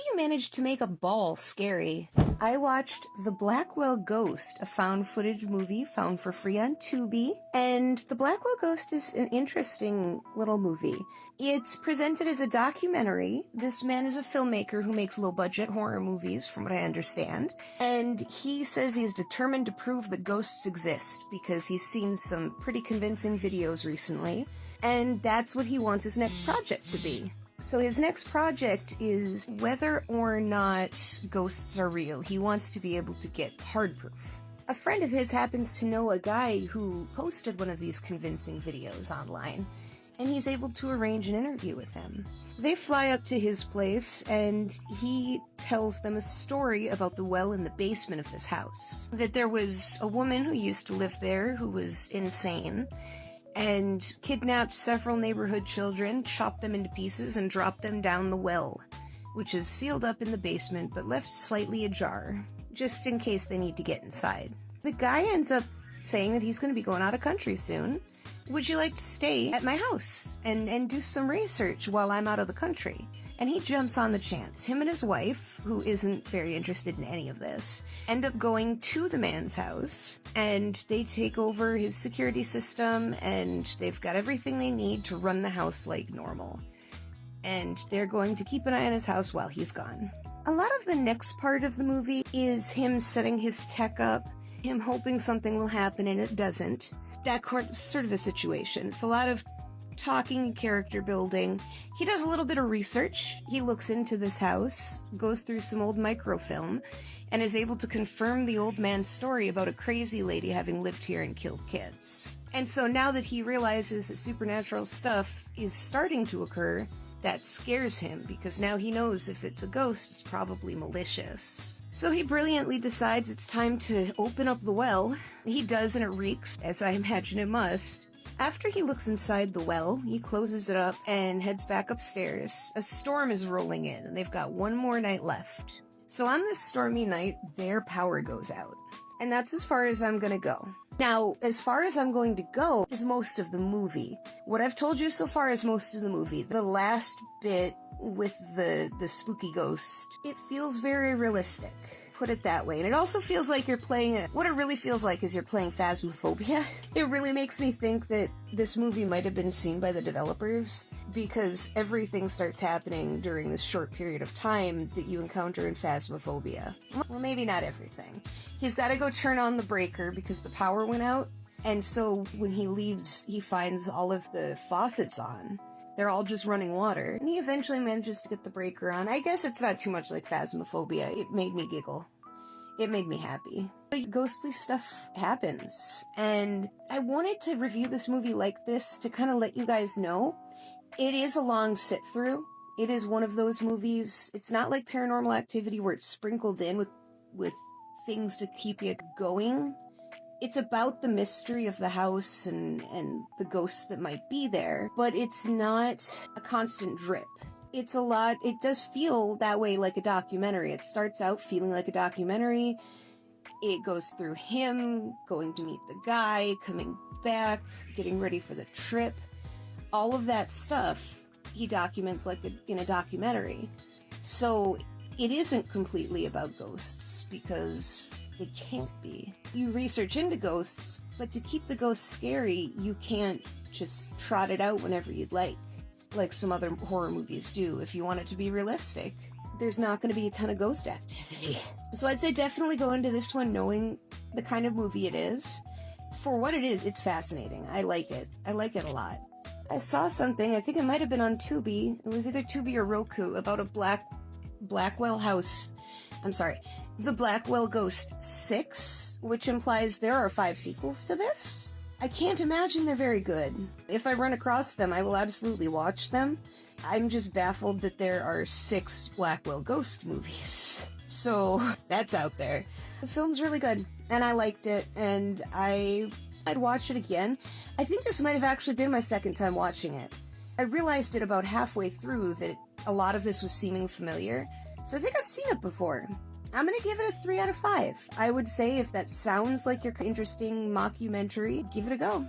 do you manage to make a ball scary? I watched The Blackwell Ghost, a found footage movie found for free on Tubi, and The Blackwell Ghost is an interesting little movie. It's presented as a documentary. This man is a filmmaker who makes low-budget horror movies, from what I understand, and he says he's determined to prove that ghosts exist because he's seen some pretty convincing videos recently, and that's what he wants his next project to be. So his next project is whether or not ghosts are real. He wants to be able to get hard proof. A friend of his happens to know a guy who posted one of these convincing videos online, and he's able to arrange an interview with him. They fly up to his place, and he tells them a story about the well in the basement of this house. That there was a woman who used to live there who was insane, and kidnapped several neighborhood children, chopped them into pieces, and dropped them down the well, which is sealed up in the basement but left slightly ajar, just in case they need to get inside. The guy ends up saying that he's going to be going out of country soon. Would you like to stay at my house and do some research while I'm out of the country? And he jumps on the chance. Him and his wife, who isn't very interested in any of this, end up going to the man's house, and they take over his security system, and they've got everything they need to run the house like normal. And they're going to keep an eye on his house while he's gone. A lot of the next part of the movie is him setting his tech up, him hoping something will happen and it doesn't. That sort of a situation. It's a lot of talking and character building. He does a little bit of research. He looks into this house, goes through some old microfilm, and is able to confirm the old man's story about a crazy lady having lived here and killed kids. And so now that he realizes that supernatural stuff is starting to occur, that scares him, because now he knows if it's a ghost, it's probably malicious. So he brilliantly decides it's time to open up the well. He does, and it reeks, as I imagine it must. After he looks inside the well, he closes it up and heads back upstairs. A storm is rolling in, and they've got one more night left. So on this stormy night, their power goes out. And that's as far as I'm gonna go. Now, as far as I'm going to go is most of the movie. What I've told you so far is most of the movie. The last bit with the spooky ghost, it feels very realistic. Put it that way. And it also feels like you're playing what it really feels like is you're playing Phasmophobia. It really makes me think that this movie might have been seen by the developers, because everything starts happening during this short period of time that you encounter in Phasmophobia. Well, maybe not everything. He's got to go turn on the breaker because the power went out, and so when he leaves, he finds all of the faucets on. They're all just running water, and he eventually manages to get the breaker on. I guess it's not too much like Phasmophobia. It made me giggle. It made me happy. But ghostly stuff happens, and I wanted to review this movie like this to kind of let you guys know. It is a long sit-through. It is one of those movies. It's not like Paranormal Activity where it's sprinkled in with things to keep you going. It's about the mystery of the house and the ghosts that might be there, but it's not a constant drip. It does feel that way like a documentary. It starts out feeling like a documentary. It goes through him going to meet the guy, coming back, getting ready for the trip. All of that stuff he documents like in a documentary. So it isn't completely about ghosts, because it can't be. You research into ghosts, but to keep the ghosts scary, you can't just trot it out whenever you'd like some other horror movies do. If you want it to be realistic, there's not going to be a ton of ghost activity. So I'd say definitely go into this one knowing the kind of movie it is. For what it is, it's fascinating. I like it. I like it a lot. I saw something, I think it might have been on Tubi, it was either Tubi or Roku, about a Blackwell house. I'm sorry, The Blackwell Ghost 6, which implies there are 5 sequels to this. I can't imagine they're very good. If I run across them, I will absolutely watch them. I'm just baffled that there are 6 Blackwell Ghost movies. So, that's out there. The film's really good, and I liked it, and I'd watch it again. I think this might have actually been my second time watching it. I realized it about halfway through that a lot of this was seeming familiar, so I think I've seen it before. I'm gonna give it a 3 out of 5. I would say if that sounds like your interesting mockumentary, give it a go.